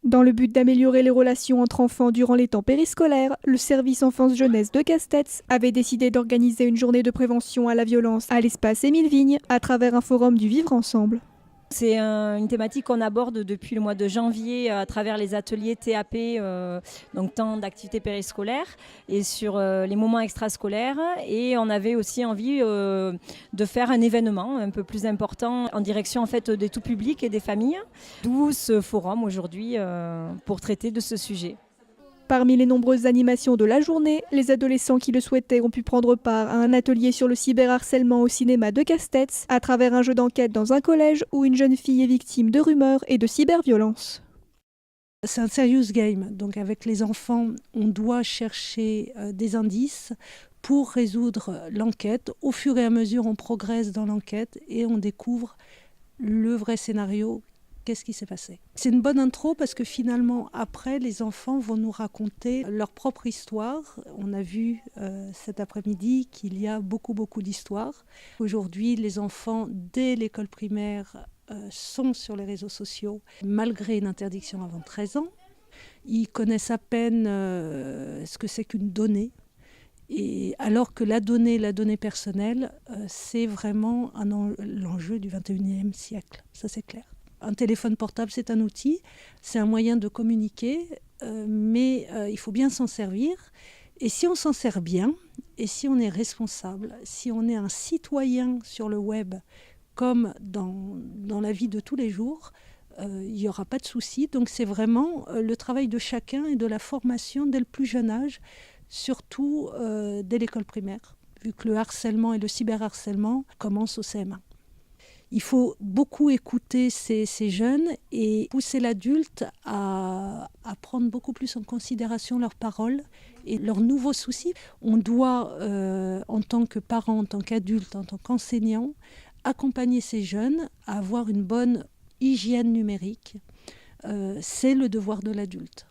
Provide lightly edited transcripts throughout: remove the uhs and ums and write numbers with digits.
Dans le but d'améliorer les relations entre enfants durant les temps périscolaires, le service enfance-jeunesse de Castets avait décidé d'organiser une journée de prévention à la violence à l'espace Émile Vigne à travers un forum du Vivre Ensemble. C'est une thématique qu'on aborde depuis le mois de janvier à travers les ateliers TAP, donc temps d'activité périscolaire, et sur les moments extrascolaires. Et on avait aussi envie de faire un événement un peu plus important en direction en fait, des tout publics et des familles. D'où ce forum aujourd'hui pour traiter de ce sujet. Parmi les nombreuses animations de la journée, les adolescents qui le souhaitaient ont pu prendre part à un atelier sur le cyberharcèlement au cinéma de Castets à travers un jeu d'enquête dans un collège où une jeune fille est victime de rumeurs et de cyberviolence. C'est un serious game, donc avec les enfants, on doit chercher des indices pour résoudre l'enquête. Au fur et à mesure, on progresse dans l'enquête et on découvre le vrai scénario. Qu'est-ce qui s'est passé? C'est une bonne intro parce que finalement, après, les enfants vont nous raconter leur propre histoire. On a vu cet après-midi qu'il y a beaucoup d'histoires. Aujourd'hui, les enfants, dès l'école primaire, sont sur les réseaux sociaux, malgré une interdiction avant 13 ans. Ils connaissent à peine ce que c'est qu'une donnée. Et alors que la donnée personnelle, c'est vraiment l'enjeu du 21e siècle, ça c'est clair. Un téléphone portable, c'est un outil, c'est un moyen de communiquer, mais il faut bien s'en servir. Et si on s'en sert bien, et si on est responsable, si on est un citoyen sur le web, comme dans la vie de tous les jours, il n'y aura pas de souci. Donc c'est vraiment le travail de chacun et de la formation dès le plus jeune âge, surtout dès l'école primaire, vu que le harcèlement et le cyberharcèlement commencent au CM1. Il faut beaucoup écouter ces jeunes et pousser l'adulte à prendre beaucoup plus en considération leurs paroles et leurs nouveaux soucis. On doit, en tant que parents, en tant qu'adultes, en tant qu'enseignants, accompagner ces jeunes à avoir une bonne hygiène numérique. C'est le devoir de l'adulte.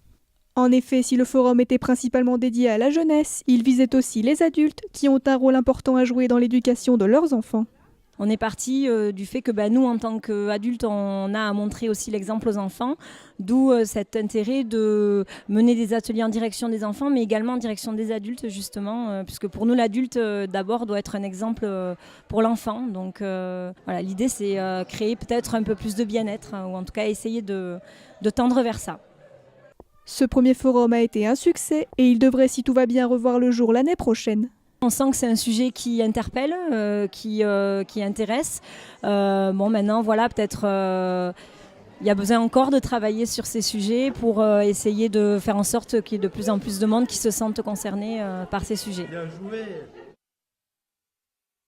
En effet, si le forum était principalement dédié à la jeunesse, il visait aussi les adultes qui ont un rôle important à jouer dans l'éducation de leurs enfants. On est parti du fait que nous, en tant qu'adultes, on a à montrer aussi l'exemple aux enfants, d'où cet intérêt de mener des ateliers en direction des enfants, mais également en direction des adultes, justement, puisque pour nous, l'adulte, d'abord, doit être un exemple pour l'enfant. Donc voilà, l'idée, c'est créer peut-être un peu plus de bien-être, ou en tout cas essayer de tendre vers ça. Ce premier forum a été un succès et il devrait, si tout va bien, revoir le jour l'année prochaine. On sent que c'est un sujet qui interpelle, qui intéresse. Maintenant, voilà, peut-être il y a besoin encore de travailler sur ces sujets pour essayer de faire en sorte qu'il y ait de plus en plus de monde qui se sentent concernés par ces sujets. Bien joué.